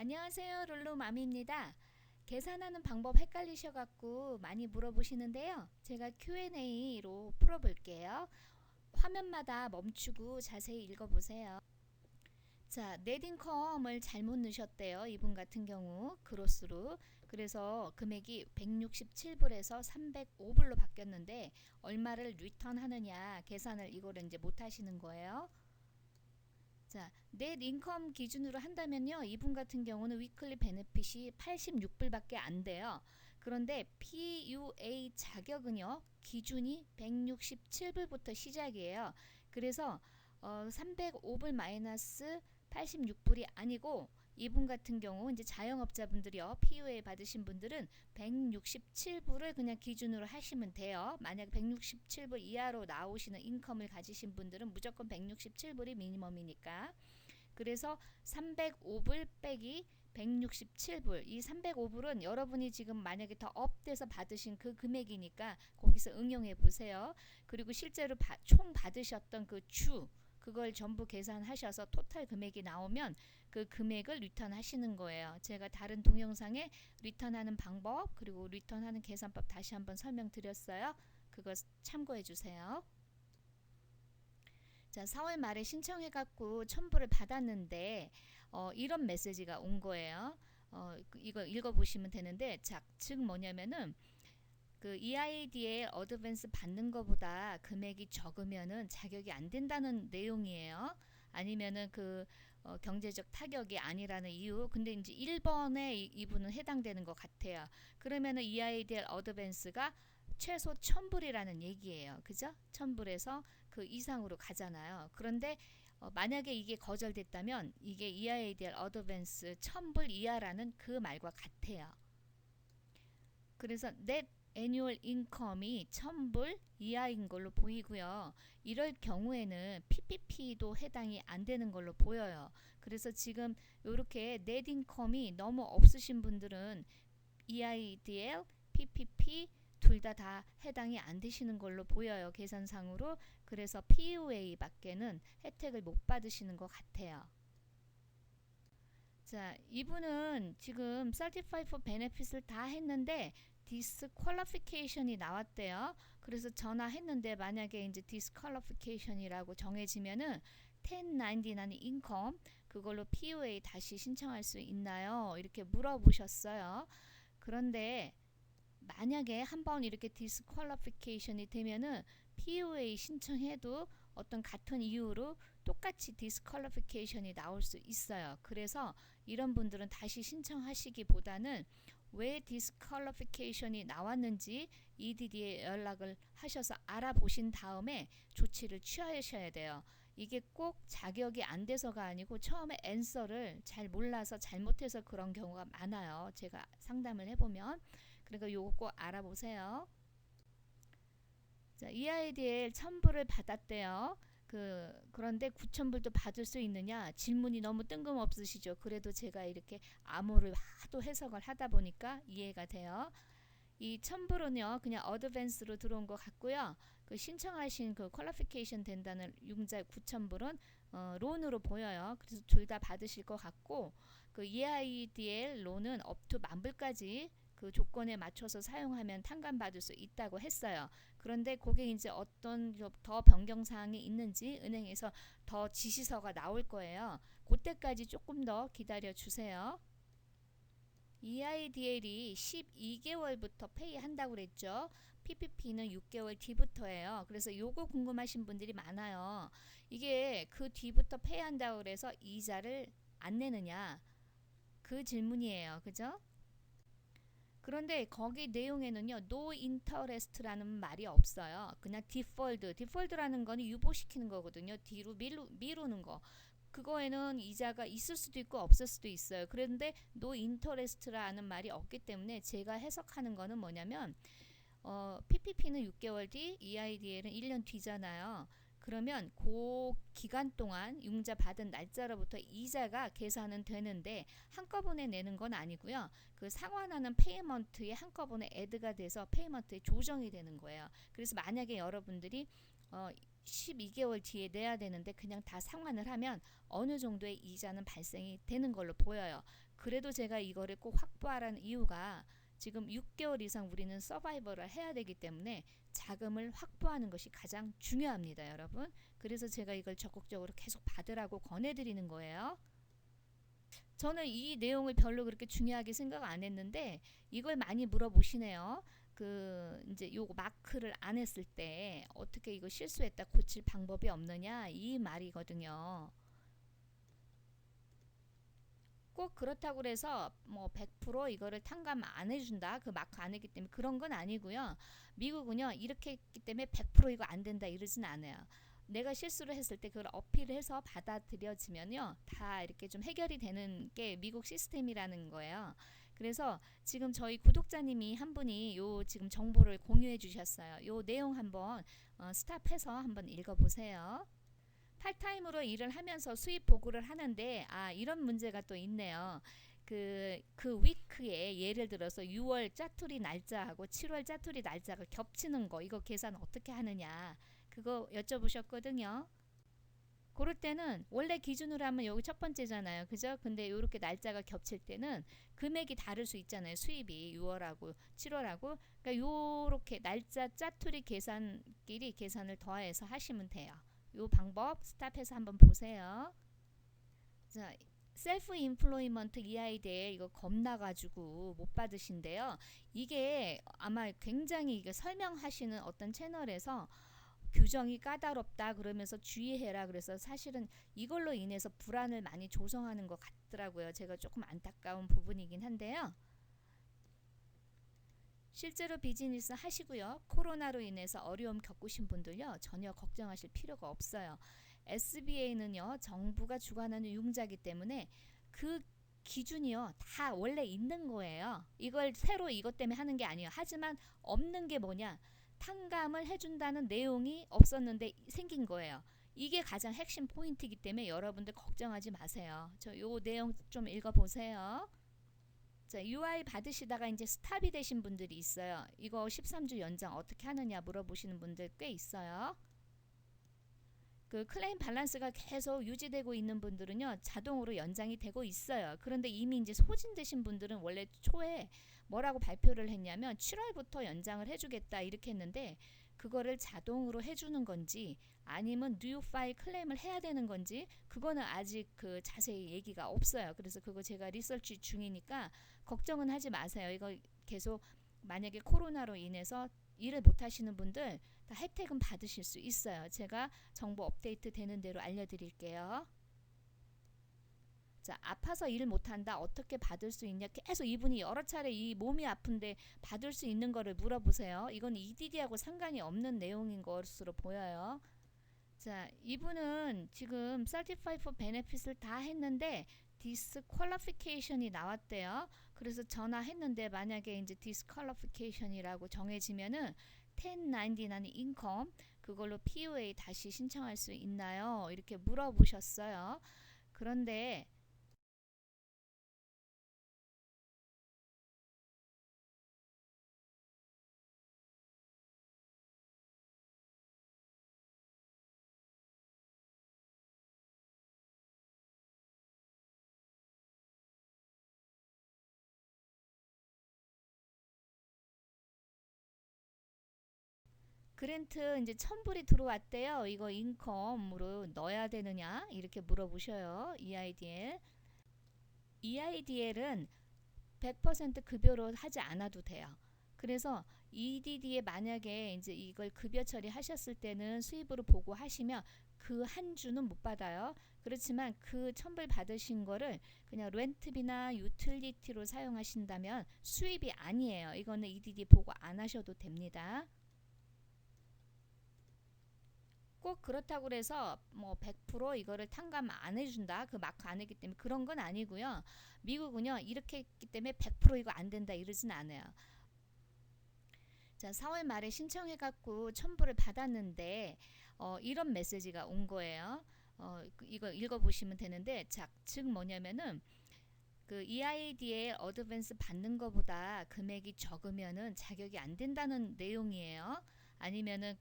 안녕하세요. 룰루맘입니다. 계산하는 방법 헷갈리셔갖고 많이 물어보시는데요. 제가 Q&A로 풀어볼게요. 화면마다 멈추고 자세히 읽어보세요. 자, 넷인컴을 잘못 넣으셨대요. 이분 같은 경우 그로스로. 그래서 금액이 167불에서 305불로 바뀌었는데 얼마를 리턴하느냐 계산을 이거를 이제 못 하시는 거예요. 자, 넷 인컴 기준으로 한다면요. 이분 같은 경우는 위클리 베네핏이 86불밖에 안 돼요. 그런데 PUA 자격은요. 기준이 167불부터 시작이에요. 그래서 305불 마이너스 86불이 아니고 이분 같은 경우 이제 자영업자분들이요. PUA 받으신 분들은 167불을 그냥 기준으로 하시면 돼요. 만약 167불 이하로 나오시는 인컴을 가지신 분들은 무조건 167불이 미니멈이니까. 그래서 305불 빼기 167불. 이 305불은 여러분이 지금 만약에 더 업돼서 받으신 그 금액이니까 거기서 응용해 보세요. 그리고 실제로 총 받으셨던 그 주 그걸 전부 계산하셔서 토탈 금액이 나오면 그 금액을 리턴 하시는 거예요. 제가 다른 동영상에 리턴하는 방법 그리고 리턴하는 계산법 다시 한번 설명드렸어요. 그거 참고해 주세요. 자, 4월 말에 신청해갖고 첨부를 받았는데 이런 메시지가 온 거예요. 이거 읽어보시면 되는데 즉 뭐냐면은 그 EIDL 어드밴스 받는 것보다 금액이 적으면은 자격이 안 된다는 내용이에요. 아니면은 그 경제적 타격이 아니라는 이유. 근데 이제 1번에 이분은 해당되는 것 같아요. 그러면은 EIDL 어드밴스가 최소 1000불이라는 얘기예요. 그죠? 1000불에서 그 이상으로 가잖아요. 그런데 만약에 이게 거절됐다면 이게 EIDL 어드밴스 1000불 이하라는 그 말과 같아요. 그래서 넷 애뉴얼 인컴이 1000불 이하인 걸로 보이고요. 이럴 경우에는 PPP도 해당이 안 되는 걸로 보여요. 그래서 지금 이렇게 넷 인컴이 너무 없으신 분들은 EIDL, PPP 둘 다 해당이 안 되시는 걸로 보여요. 계산상으로. 그래서 PUA 밖에는 혜택을 못 받으시는 것 같아요. 자, 이분은 지금 Certified for Benefits를 다 했는데 disqualification이 나왔대요. 그래서 전화했는데 만약에 이제 disqualification이라고 정해지면은 1099 인컴 그걸로 PUA 다시 신청할 수 있나요? 이렇게 물어보셨어요. 그런데 만약에 한번 이렇게 disqualification이 되면은 PUA 신청해도 어떤 같은 이유로 똑같이 disqualification이 나올 수 있어요. 그래서 이런 분들은 다시 신청하시기보다는 왜 disqualification이 나왔는지 EDD에 연락을 하셔서 알아보신 다음에 조치를 취하셔야 돼요. 이게 꼭 자격이 안 돼서가 아니고 처음에 앤서를 잘 몰라서 잘못해서 그런 경우가 많아요. 제가 상담을 해보면. 그러니까 요거 꼭 알아보세요. 자, EIDL 1000불을 받았대요. 그런데 9000불도 받을 수 있느냐 질문이 너무 뜬금없으시죠. 그래도 제가 이렇게 암호를 하도 해석을 하다 보니까 이해가 돼요. 이 1000불은요 그냥 어드밴스로 들어온 것 같고요. 그 신청하신 그 퀄리피케이션 된다는 융자 9000불은 론으로 보여요. 그래서 둘 다 받으실 것 같고 그 EIDL 론은 업투 10,000불까지 그 조건에 맞춰서 사용하면 탕감받을 수 있다고 했어요. 그런데 그게 이제 어떤 더 변경 사항이 있는지 은행에서 더 지시서가 나올 거예요. 그때까지 조금 더 기다려 주세요. EIDL이 12개월부터 페이한다고 그랬죠. PPP는 6개월 뒤부터예요. 그래서 요거 궁금하신 분들이 많아요. 이게 그 뒤부터 페이한다고 그래서 이자를 안 내느냐? 그 질문이에요. 그죠? 그런데 거기 내용에는요. no interest라는 말이 없어요. 그냥 deferred라는 거는 유보시키는 거거든요. 뒤로 미루는 거. 그거에는 이자가 있을 수도 있고 없을 수도 있어요. 그런데 no interest라는 말이 없기 때문에 제가 해석하는 거는 뭐냐면 PPP는 6개월 뒤, EIDL은 1년 뒤잖아요. 그러면 그 기간 동안 융자 받은 날짜로부터 이자가 계산은 되는데 한꺼번에 내는 건 아니고요. 그 상환하는 페이먼트에 한꺼번에 애드가 돼서 페이먼트에 조정이 되는 거예요. 그래서 만약에 여러분들이 12개월 뒤에 내야 되는데 그냥 다 상환을 하면 어느 정도의 이자는 발생이 되는 걸로 보여요. 그래도 제가 이거를 꼭 확보하라는 이유가 지금 6개월 이상 우리는 서바이벌을 해야 되기 때문에 자금을 확보하는 것이 가장 중요합니다, 여러분. 그래서 제가 이걸 적극적으로 계속 받으라고 권해드리는 거예요. 저는 이 내용을 별로 그렇게 중요하게 생각 안 했는데 이걸 많이 물어보시네요. 이제 요거 마크를 안 했을 때 어떻게 이거 실수했다 고칠 방법이 없느냐 이 말이거든요. 꼭 그렇다고 그래서 뭐 100% 이거를 탕감 안 해준다 그 마크 안 했기 때문에 그런 건 아니고요. 미국은요 이렇게 했기 때문에 100% 이거 안 된다 이러진 않아요. 내가 실수를 했을 때 그걸 어필을 해서 받아들여지면요 다 이렇게 좀 해결이 되는 게 미국 시스템이라는 거예요. 그래서 지금 저희 구독자님이 한 분이 요 지금 정보를 공유해 주셨어요. 요 내용 한번 스탑해서 한번 읽어보세요. 팔타임으로 일을 하면서 수입 보고를 하는데 이런 문제가 또 있네요. 그 위크에 예를 들어서 6월 짜투리 날짜하고 7월 짜투리 날짜가 겹치는 거 이거 계산 어떻게 하느냐 그거 여쭤보셨거든요. 그럴 때는 원래 기준으로 하면 여기 첫 번째잖아요. 그죠? 근데 이렇게 날짜가 겹칠 때는 금액이 다를 수 있잖아요. 수입이 6월하고 7월하고 그러니까 요렇게 날짜 짜투리 계산끼리 계산을 더해서 하시면 돼요. 요 방법 스탑해서 한번 보세요. 자, 셀프 인플로이먼트 EID에 이거 겁나가지고 못 받으신데요. 이게 아마 굉장히 이게 설명하시는 어떤 채널에서 규정이 까다롭다 그러면서 주의해라 그래서 사실은 이걸로 인해서 불안을 많이 조성하는 것 같더라고요. 제가 조금 안타까운 부분이긴 한데요. 실제로 비즈니스 하시고요. 코로나로 인해서 어려움 겪으신 분들요. 전혀 걱정하실 필요가 없어요. SBA는요. 정부가 주관하는 융자기 때문에 그 기준이요. 다 원래 있는 거예요. 이걸 새로 이것 때문에 하는 게 아니에요. 하지만 없는 게 뭐냐? 탕감을 해준다는 내용이 없었는데 생긴 거예요. 이게 가장 핵심 포인트이기 때문에 여러분들 걱정하지 마세요. 저 요 내용 좀 읽어보세요. 자, UI 받으시다가 이제 스탑이 되신 분들이 있어요. 이거 13주 연장 어떻게 하느냐 물어보시는 분들 꽤 있어요. 그 클레임 밸런스가 계속 유지되고 있는 분들은요 자동으로 연장이 되고 있어요. 그런데 이미 이제 소진되신 분들은 원래 초에 뭐라고 발표를 했냐면 7월부터 연장을 해주겠다 이렇게 했는데 그거를 자동으로 해주는 건지 아니면 뉴 파일 클레임을 해야 되는 건지 그거는 아직 그 자세히 얘기가 없어요. 그래서 그거 제가 리서치 중이니까 걱정은 하지 마세요. 이거 계속 만약에 코로나로 인해서 일을 못 하시는 분들 다 혜택은 받으실 수 있어요. 제가 정보 업데이트 되는 대로 알려드릴게요. 자, 아파서 일 못한다 어떻게 받을 수 있냐 계속 이분이 여러 차례 이 몸이 아픈데 받을 수 있는 거를 물어보세요. 이건 EDD하고 상관이 없는 내용인 것으로 보여요. 자, 이분은 지금 Certify for Benefits를 다 했는데 Disqualification이 나왔대요. 그래서 전화했는데 만약에 이제 Disqualification이라고 정해지면은 1099 인컴 그걸로 PUA 다시 신청할 수 있나요? 이렇게 물어보셨어요. 그런데 그랜트 이제 첨불이 들어왔대요. 이거 인컴으로 넣어야 되느냐? 이렇게 물어보셔요. EIDL. EIDL은 100% 급여로 하지 않아도 돼요. 그래서 EDD에 만약에 이제 이걸 급여 처리하셨을 때는 수입으로 보고하시면 그 한 주는 못 받아요. 그렇지만 그 첨불 받으신 거를 그냥 렌트비나 유틸리티로 사용하신다면 수입이 아니에요. 이거는 EDD 보고 안 하셔도 됩니다. 꼭 그렇다고 해서 뭐 100% 이거를 탕감 안 해준다 그 마크 안 했기 때문에 그런 건 아니고요. 미국은요 이렇게 했기 때문에 100% 이거 안 된다 이러진 않아요. 자, 4월 말에 신청해갖고 첨부를 받았는데 이런 메시지가 온 거예요. 이거 읽어보시면 되는데 즉 뭐냐면은 그 EID에 어드밴스 받는 것보다 금액이 적으면은 자격이 안 된다는 내용이에요. 아니면은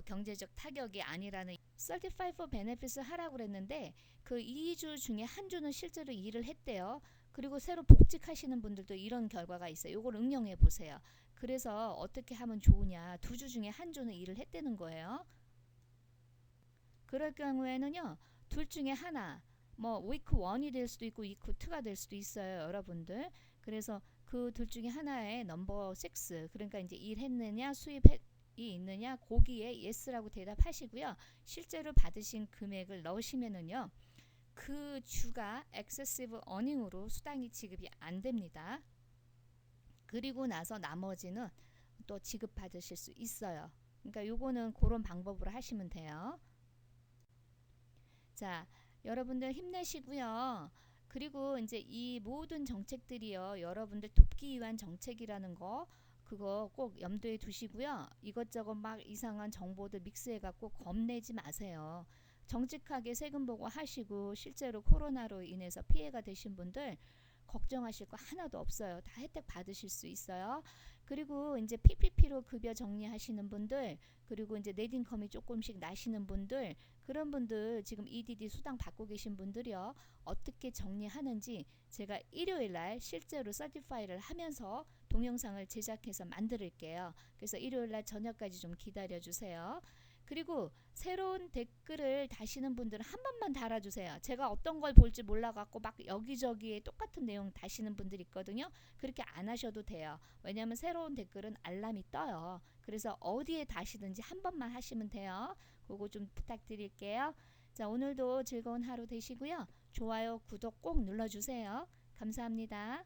경제적 타격이 아니라는 Certify for Benefits을 하라고 그랬는데 그 2주 중에 한 주는 실제로 일을 했대요. 그리고 새로 복직하시는 분들도 이런 결과가 있어요. 이걸 응용해 보세요. 그래서 어떻게 하면 좋으냐. 2주 중에 한 주는 일을 했다는 거예요. 그럴 경우에는요. 둘 중에 하나 뭐 week 1이 될 수도 있고 week 2가 될 수도 있어요. 여러분들. 그래서 그 둘 중에 하나의 넘버 6 그러니까 이제 일했느냐 수입이 있느냐 거기에 yes라고 대답하시고요. 실제로 받으신 금액을 넣으시면은요. 그 주가 excessive earning으로 수당이 지급이 안 됩니다. 그리고 나서 나머지는 또 지급받으실 수 있어요. 그러니까 요거는 그런 방법으로 하시면 돼요. 자, 여러분들 힘내시고요. 그리고 이제 이 모든 정책들이요. 여러분들 돕기 위한 정책이라는 거 그거 꼭 염두에 두시고요. 이것저것 막 이상한 정보들 믹스해 갖고 겁내지 마세요. 정직하게 세금 보고 하시고 실제로 코로나로 인해서 피해가 되신 분들 걱정하실 거 하나도 없어요. 다 혜택 받으실 수 있어요. 그리고 이제 PPP로 급여 정리하시는 분들 그리고 이제 넷인컴이 조금씩 나시는 분들 그런 분들 지금 EDD 수당 받고 계신 분들이요. 어떻게 정리하는지 제가 일요일날 실제로 서티파이를 하면서 동영상을 제작해서 만들게요. 그래서 일요일날 저녁까지 좀 기다려주세요. 그리고 새로운 댓글을 다시는 분들은 한 번만 달아주세요. 제가 어떤 걸 볼지 몰라갖고 막 여기저기에 똑같은 내용 다시는 분들 있거든요. 그렇게 안 하셔도 돼요. 왜냐하면 새로운 댓글은 알람이 떠요. 그래서 어디에 다시든지 한 번만 하시면 돼요. 그거 좀 부탁드릴게요. 자, 오늘도 즐거운 하루 되시고요. 좋아요, 구독 꼭 눌러주세요. 감사합니다.